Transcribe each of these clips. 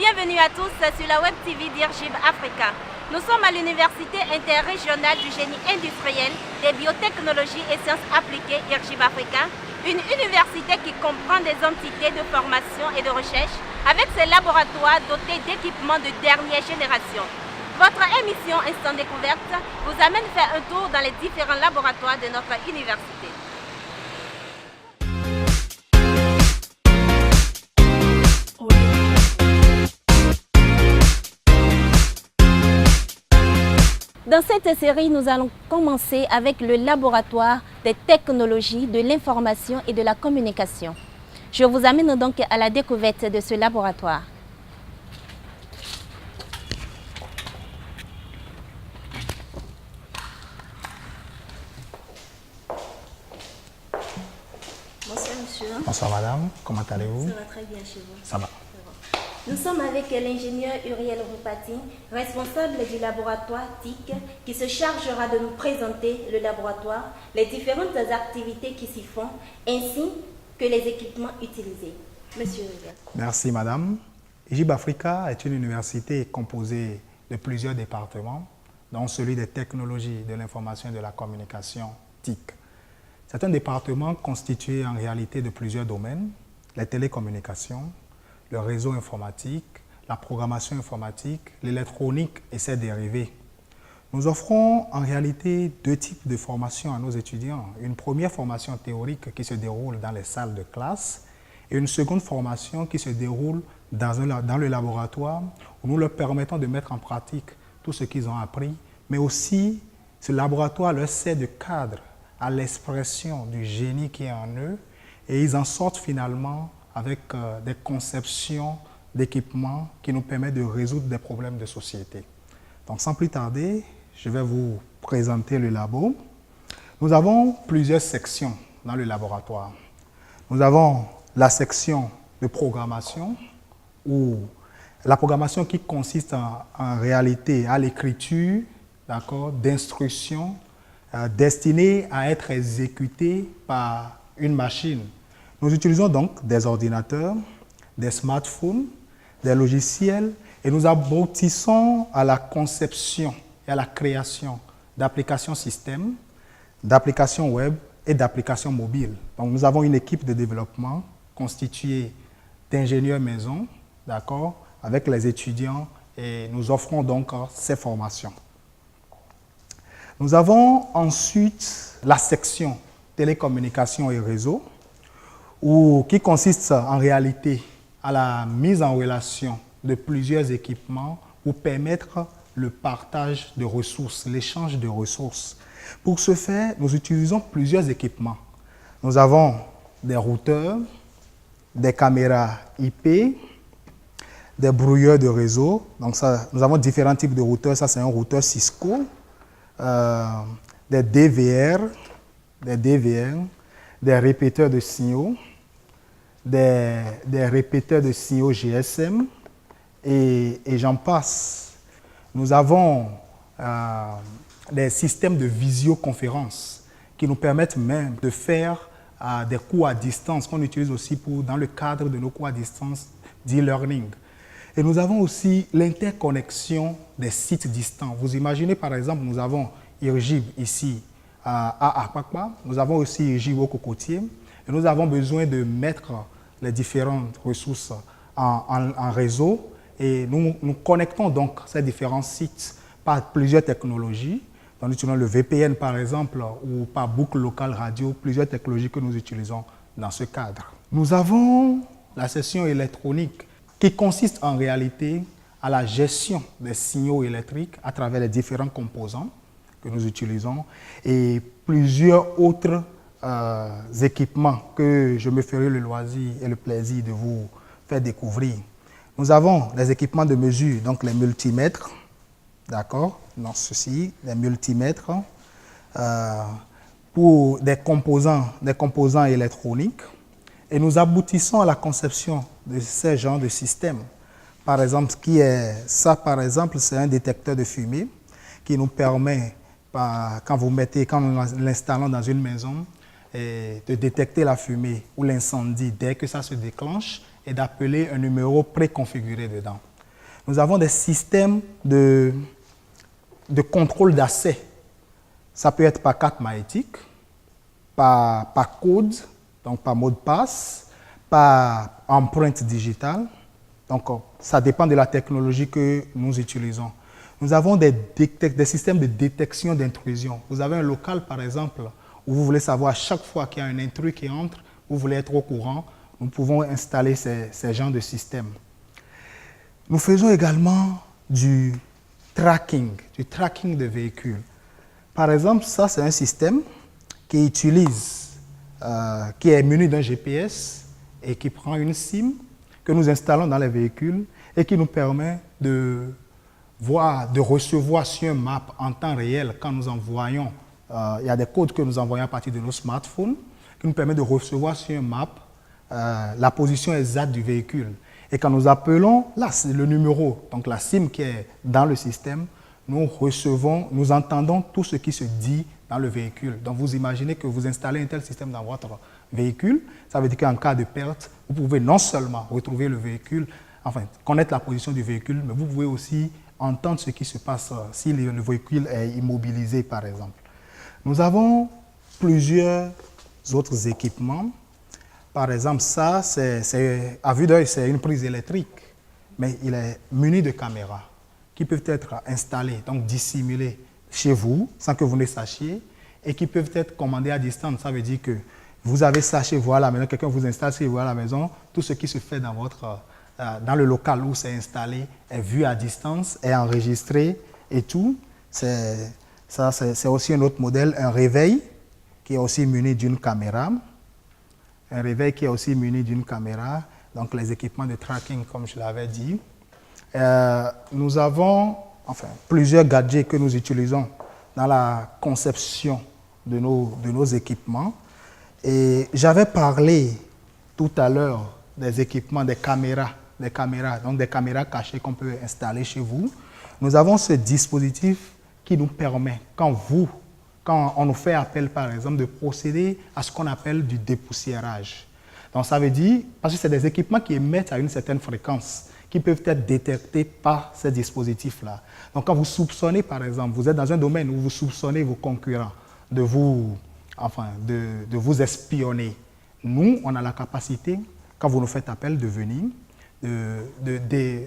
Bienvenue à tous sur la Web TV d'IRGIB Africa. Nous sommes à l'Université interrégionale du génie industriel, des biotechnologies et sciences appliquées IRGIB Africa, une université qui comprend des entités de formation et de recherche avec ses laboratoires dotés d'équipements de dernière génération. Votre émission Instant Découverte vous amène faire un tour dans les différents laboratoires de notre université. Dans cette série, nous allons commencer avec le laboratoire des technologies de l'information et de la communication. Je vous amène donc à la découverte de ce laboratoire. Bonsoir monsieur. Bonsoir madame, comment allez-vous? Ça va très bien chez vous. Ça va. Nous sommes avec l'ingénieur Uriel Rupati, responsable du laboratoire TIC, qui se chargera de nous présenter le laboratoire, les différentes activités qui s'y font, ainsi que les équipements utilisés. Monsieur Uriel. Merci madame. IRGIB Africa est une université composée de plusieurs départements, dont celui des technologies de l'information et de la communication TIC. C'est un département constitué en réalité de plusieurs domaines, les télécommunications, le réseau informatique, la programmation informatique, l'électronique et ses dérivés. Nous offrons en réalité deux types de formations à nos étudiants. Une première formation théorique qui se déroule dans les salles de classe et une seconde formation qui se déroule dans le laboratoire où nous leur permettons de mettre en pratique tout ce qu'ils ont appris, mais aussi ce laboratoire leur sert de cadre à l'expression du génie qui est en eux et ils en sortent finalement avec des conceptions d'équipements qui nous permettent de résoudre des problèmes de société. Donc sans plus tarder, je vais vous présenter le labo. Nous avons plusieurs sections dans le laboratoire. Nous avons la section de programmation, où la programmation qui consiste en réalité à l'écriture d'instructions destinées à être exécutées par une machine. Nous utilisons donc des ordinateurs, des smartphones, des logiciels et nous aboutissons à la conception et à la création d'applications système, d'applications web et d'applications mobiles. Donc nous avons une équipe de développement constituée d'ingénieurs maison, avec les étudiants et nous offrons donc ces formations. Nous avons ensuite la section télécommunications et réseaux, qui consiste en réalité à la mise en relation de plusieurs équipements pour permettre le partage de ressources, l'échange de ressources. Pour ce faire, nous utilisons plusieurs équipements. Nous avons des routeurs, des caméras IP, des brouilleurs de réseau. Donc ça, nous avons différents types de routeurs. Ça, c'est un routeur Cisco, des DVR, des répéteurs de signaux, des répéteurs de signaux GSM et j'en passe. Nous avons des systèmes de visioconférence qui nous permettent même de faire des cours à distance qu'on utilise aussi dans le cadre de nos cours à distance d'e-learning. Et nous avons aussi l'interconnexion des sites distants. Vous imaginez par exemple, nous avons IRGIB ici à Apakpa, nous avons aussi IRGIB au Cocotier. Et nous avons besoin de mettre les différentes ressources en réseau et nous connectons donc ces différents sites par plusieurs technologies. Nous utilisons le VPN par exemple ou par boucle locale radio, plusieurs technologies que nous utilisons dans ce cadre. Nous avons la section électronique qui consiste en réalité à la gestion des signaux électriques à travers les différents composants que nous utilisons et plusieurs autres équipements que je me ferai le loisir et le plaisir de vous faire découvrir. Nous avons les équipements de mesure, donc les multimètres, d'accord, dans ceci, les multimètres, pour des composants électroniques et nous aboutissons à la conception de ces genres de systèmes. Par exemple, c'est un détecteur de fumée qui nous permet, quand nous l'installons dans une maison, de détecter la fumée ou l'incendie dès que ça se déclenche et d'appeler un numéro préconfiguré dedans. Nous avons des systèmes de contrôle d'accès. Ça peut être par carte magnétique, par code, donc par mot de passe, par empreinte digitale. Donc, ça dépend de la technologie que nous utilisons. Nous avons des systèmes de détection d'intrusion. Vous avez un local, par exemple, où vous voulez savoir à chaque fois qu'il y a un intrus qui entre, vous voulez être au courant, nous pouvons installer ces genres de systèmes. Nous faisons également du tracking de véhicules. Par exemple, ça, c'est un système qui est muni d'un GPS et qui prend une SIM que nous installons dans les véhicules et qui nous permet de recevoir sur un map en temps réel quand nous envoyons. Il y a des codes que nous envoyons à partir de nos smartphones qui nous permettent de recevoir sur un map la position exacte du véhicule. Et quand nous appelons, là, c'est le numéro, donc la SIM qui est dans le système, nous entendons tout ce qui se dit dans le véhicule. Donc, vous imaginez que vous installez un tel système dans votre véhicule, ça veut dire qu'en cas de perte, vous pouvez non seulement retrouver le véhicule, enfin, connaître la position du véhicule, mais vous pouvez aussi entendre ce qui se passe si le véhicule est immobilisé, par exemple. Nous avons plusieurs autres équipements. Par exemple, ça, à vue d'œil, c'est une prise électrique, mais il est muni de caméras qui peuvent être installées, donc dissimulées chez vous, sans que vous ne sachiez, et qui peuvent être commandées à distance. Ça veut dire que vous avez ça chez vous à la maison, quelqu'un vous installe chez vous à la maison, tout ce qui se fait dans le local où c'est installé est vu à distance, est enregistré et tout. C'est aussi un autre modèle, un réveil qui est aussi muni d'une caméra. Un réveil qui est aussi muni d'une caméra, donc les équipements de tracking, comme je l'avais dit. Nous avons plusieurs gadgets que nous utilisons dans la conception de nos équipements. Et j'avais parlé tout à l'heure des équipements, des caméras, donc des caméras cachées qu'on peut installer chez vous. Nous avons ce dispositif qui nous permet, quand on nous fait appel, par exemple, de procéder à ce qu'on appelle du dépoussiérage. Donc, ça veut dire, parce que c'est des équipements qui émettent à une certaine fréquence, qui peuvent être détectés par ces dispositifs-là. Donc, quand vous soupçonnez, par exemple, vous êtes dans un domaine où vous soupçonnez vos concurrents de vous espionner, nous, on a la capacité, quand vous nous faites appel, de venir, de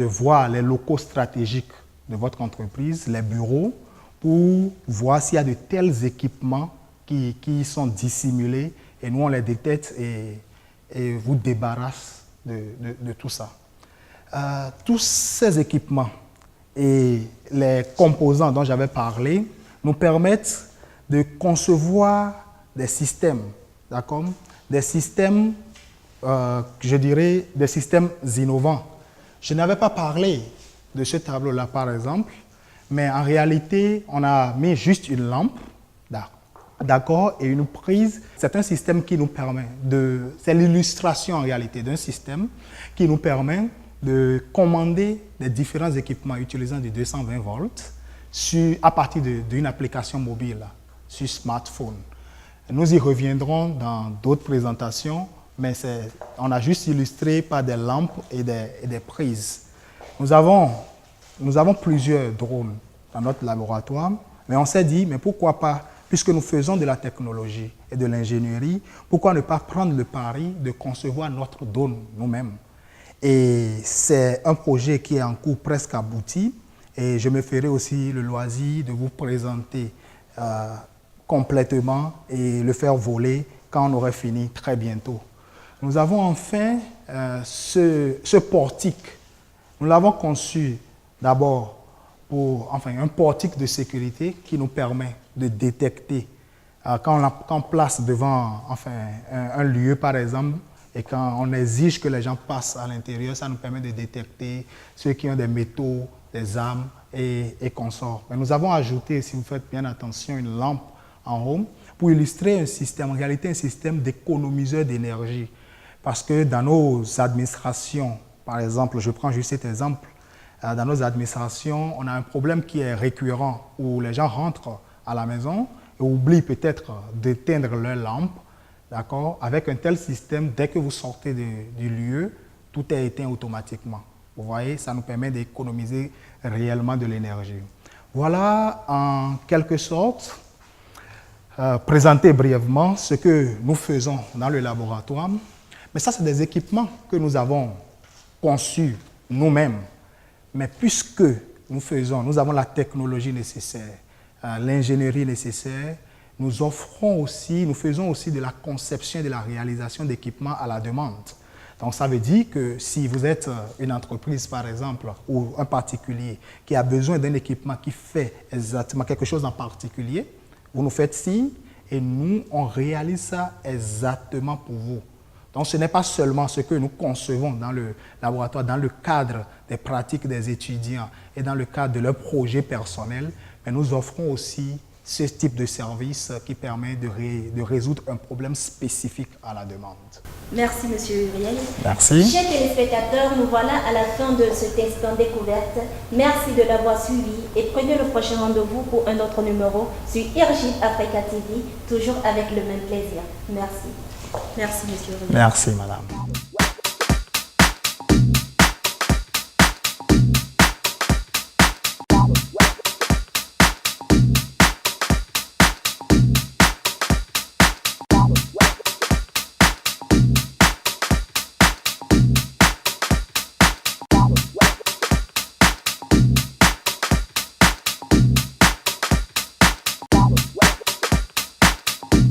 voir les locaux stratégiques de votre entreprise, les bureaux, pour voir s'il y a de tels équipements qui sont dissimulés et nous on les détecte et vous débarrasse de tout ça. Tous ces équipements et les composants dont j'avais parlé nous permettent de concevoir des systèmes, d'accord? Des systèmes, je dirais, des systèmes innovants. Je n'avais pas parlé de ce tableau-là, par exemple, mais en réalité, on a mis juste une lampe, d'accord, et une prise. C'est un système qui nous permet c'est l'illustration en réalité d'un système qui nous permet de commander les différents équipements utilisant du 220 volts à partir d'une application mobile sur smartphone. Nous y reviendrons dans d'autres présentations, mais on a juste illustré par des lampes et des prises. Nous avons plusieurs drones dans notre laboratoire, mais on s'est dit, mais pourquoi pas, puisque nous faisons de la technologie et de l'ingénierie, pourquoi ne pas prendre le pari de concevoir notre drone nous-mêmes? Et c'est un projet qui est en cours presque abouti, et je me ferai aussi le loisir de vous présenter complètement et le faire voler quand on aurait fini très bientôt. Nous avons enfin ce portique. Nous l'avons conçu d'abord pour un portique de sécurité qui nous permet de détecter quand on place devant un lieu, par exemple, et quand on exige que les gens passent à l'intérieur, ça nous permet de détecter ceux qui ont des métaux, des armes et consorts. Mais nous avons ajouté, si vous faites bien attention, une lampe en haut pour illustrer un système, en réalité un système d'économiseur d'énergie. Parce que dans nos administrations, par exemple, je prends juste cet exemple, dans nos administrations, on a un problème qui est récurrent où les gens rentrent à la maison et oublient peut-être d'éteindre leur lampe. D'accord? Avec un tel système, dès que vous sortez du lieu, tout est éteint automatiquement. Vous voyez, ça nous permet d'économiser réellement de l'énergie. Voilà en quelque sorte présenter brièvement ce que nous faisons dans le laboratoire. Mais ça, c'est des équipements que nous avons conçus nous-mêmes. Mais puisque nous avons la technologie nécessaire, l'ingénierie nécessaire, nous faisons aussi de la conception et de la réalisation d'équipements à la demande. Donc ça veut dire que si vous êtes une entreprise par exemple ou un particulier qui a besoin d'un équipement qui fait exactement quelque chose en particulier, vous nous faites signe et nous on réalise ça exactement pour vous. Donc ce n'est pas seulement ce que nous concevons dans le laboratoire, dans le cadre des pratiques des étudiants et dans le cadre de leurs projets personnels, mais nous offrons aussi ce type de service qui permet de résoudre un problème spécifique à la demande. Merci, Monsieur Uriel. Merci. Chers téléspectateurs, nous voilà à la fin de ce texte en découverte. Merci de l'avoir suivi et prenez le prochain rendez-vous pour un autre numéro sur IRJIB Africa TV, toujours avec le même plaisir. Merci. Merci, Monsieur Uriel. Merci, Madame.